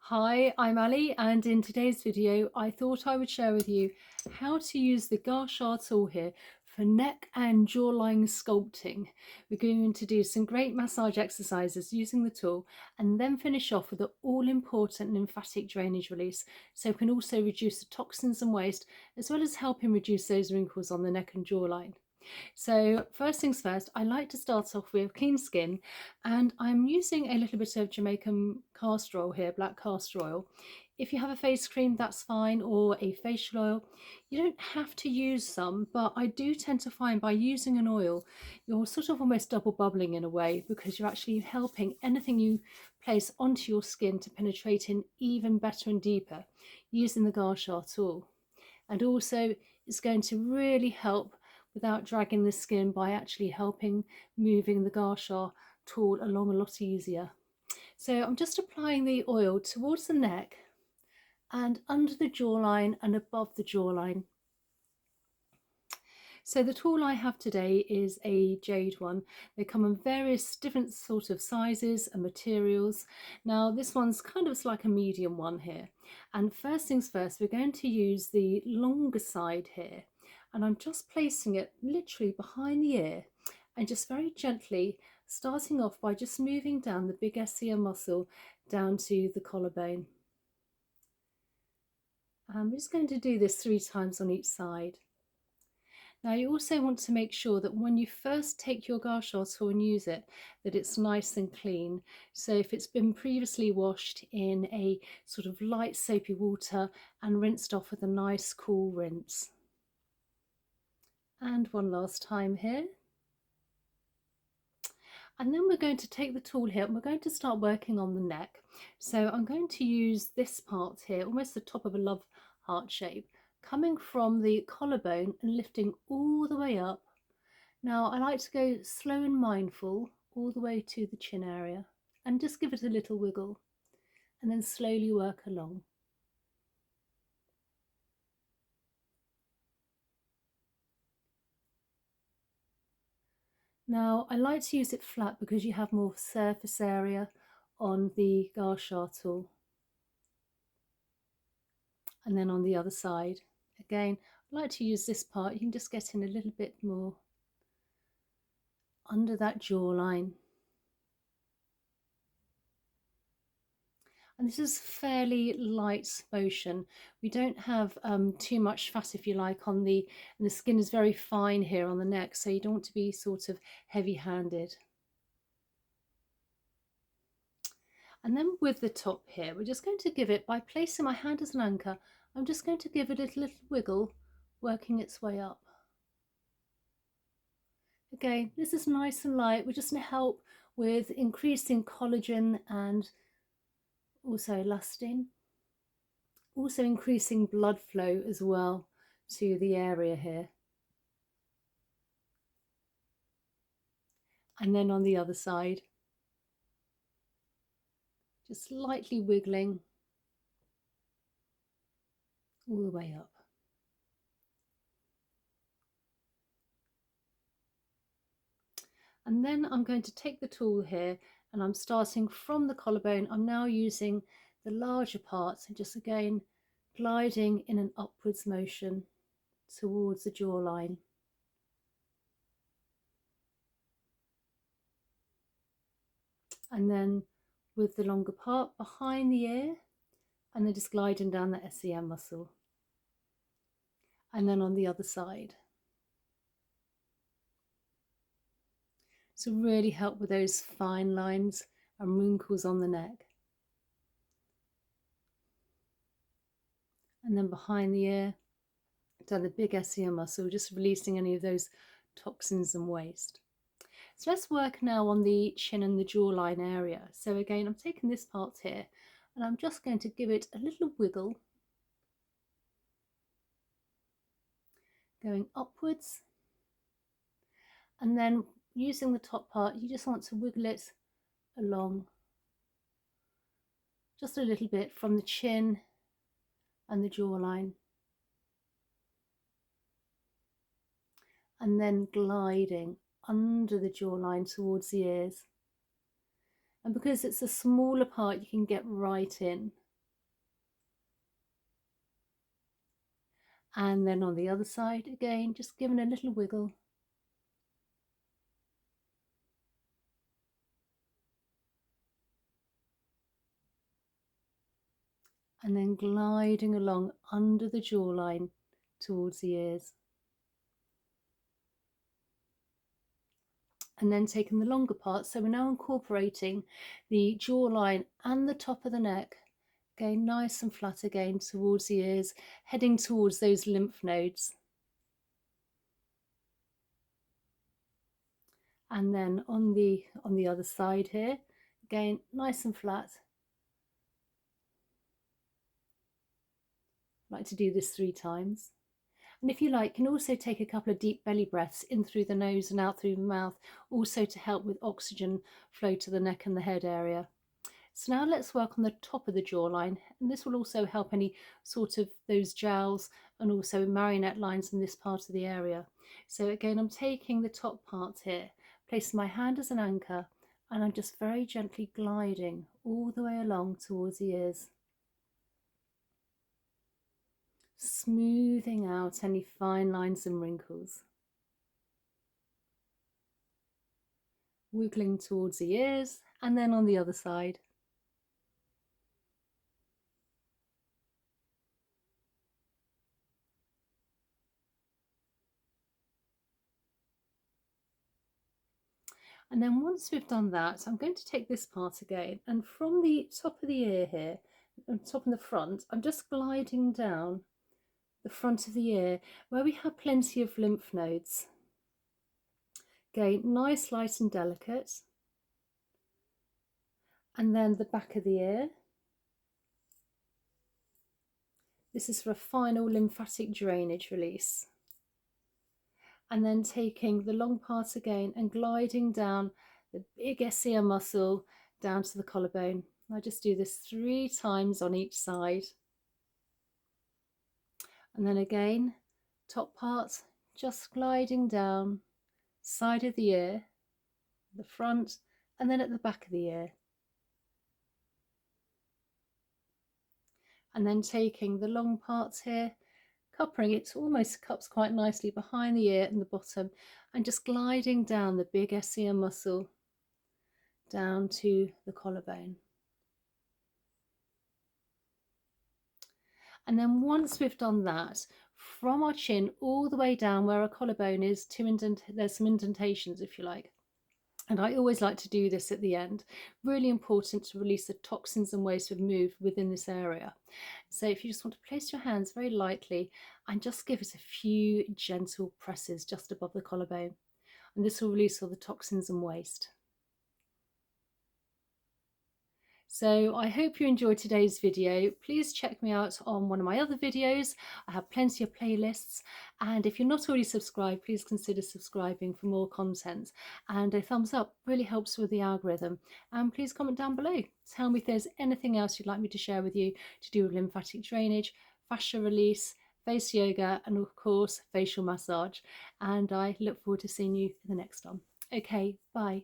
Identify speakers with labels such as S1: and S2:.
S1: Hi, I'm Ali, and in today's video I thought I would share with you how to use the Gua Sha tool here for neck and jawline sculpting. We're going to do some great massage exercises using the tool and then finish off with the all-important lymphatic drainage release, so we can also reduce the toxins and waste as well as helping reduce those wrinkles on the neck and jawline. So first things first, I like to start off with clean skin, and I'm using a little bit of Jamaican castor oil here, black castor oil. If you have a face cream, that's fine, or a facial oil. You don't have to use some, but I do tend to find by using an oil, you're sort of almost double bubbling in a way, because you're actually helping anything you place onto your skin to penetrate in even better and deeper using the Gua Sha tool. And also it's going to really help without dragging the skin by actually helping moving the Gua Sha tool along a lot easier. So I'm just applying the oil towards the neck and under the jawline and above the jawline. So the tool I have today is a jade one. They come in various different sort of sizes and materials. Now this one's kind of like a medium one here. And first things first, we're going to use the longer side here. And I'm just placing it literally behind the ear and just very gently starting off by just moving down the big SCM muscle down to the collarbone. And we're just going to do this 3 times on each side. Now you also want to make sure that when you first take your Gua Sha tool and use it, that it's nice and clean. So if it's been previously washed in a sort of light soapy water and rinsed off with a nice cool rinse. And one last time here. And then we're going to take the tool here and we're going to start working on the neck. So I'm going to use this part here, almost the top of a love heart shape, coming from the collarbone and lifting all the way up. Now I like to go slow and mindful all the way to the chin area and just give it a little wiggle and then slowly work along. Now I like to use it flat because you have more surface area on the Gua Sha tool. And then on the other side, again, I like to use this part. You can just get in a little bit more under that jawline. And this is fairly light motion. We don't have too much fat, if you like, on and the skin is very fine here on the neck, so you don't want to be sort of heavy-handed. And then with the top here, we're just going to give it, by placing my hand as an anchor, I'm just going to give it a little wiggle, working its way up. Again, this is nice and light. We're just going to help with increasing collagen and also elastin, also increasing blood flow as well to the area here. And then on the other side, just lightly wiggling all the way up. And then I'm going to take the tool here and I'm starting from the collarbone. I'm now using the larger parts and just again gliding in an upwards motion towards the jawline. And then with the longer part behind the ear and then just gliding down the SEM muscle. And then on the other side. To really help with those fine lines and wrinkles on the neck. And then behind the ear, down the big SEM muscle, just releasing any of those toxins and waste. So let's work now on the chin and the jawline area. So again, I'm taking this part here and I'm just going to give it a little wiggle, going upwards, and then using the top part, you just want to wiggle it along just a little bit from the chin and the jawline, and then gliding under the jawline towards the ears. And because it's a smaller part, you can get right in. And then on the other side, again, just giving a little wiggle. And then gliding along under the jawline towards the ears. And then taking the longer part, so we're now incorporating the jawline and the top of the neck, again nice and flat again towards the ears, heading towards those lymph nodes. And then on the other side here, again nice and flat. I like to do this 3 times. And if you like, you can also take a couple of deep belly breaths in through the nose and out through the mouth, also to help with oxygen flow to the neck and the head area. So now let's work on the top of the jawline, and this will also help any sort of those jowls and also marionette lines in this part of the area. So again, I'm taking the top part here, placing my hand as an anchor, and I'm just very gently gliding all the way along towards the ears, smoothing out any fine lines and wrinkles. Wiggling towards the ears, and then on the other side. And then once we've done that, I'm going to take this part again, and from the top of the ear here, top and the front, I'm just gliding down the front of the ear where we have plenty of lymph nodes. Again, nice, light and delicate. And then the back of the ear. This is for a final lymphatic drainage release. And then taking the long part again and gliding down the big SCM muscle down to the collarbone. I just do this 3 times on each side. And then again, top part, just gliding down, side of the ear, the front, and then at the back of the ear. And then taking the long parts here, cupping it, almost cups quite nicely behind the ear and the bottom, and just gliding down the big SCM muscle down to the collarbone. And then once we've done that, from our chin all the way down where our collarbone is, there's some indentations if you like. And I always like to do this at the end. Really important to release the toxins and waste we've moved within this area. So if you just want to place your hands very lightly and just give it a few gentle presses just above the collarbone. And this will release all the toxins and waste. So I hope you enjoyed today's video. Please check me out on one of my other videos. I have plenty of playlists, and if you're not already subscribed, please consider subscribing for more content, and a thumbs up really helps with the algorithm. And please comment down below, tell me if there's anything else you'd like me to share with you to do with lymphatic drainage, fascia release, face yoga, and of course facial massage. And I look forward to seeing you in the next one. Okay, bye.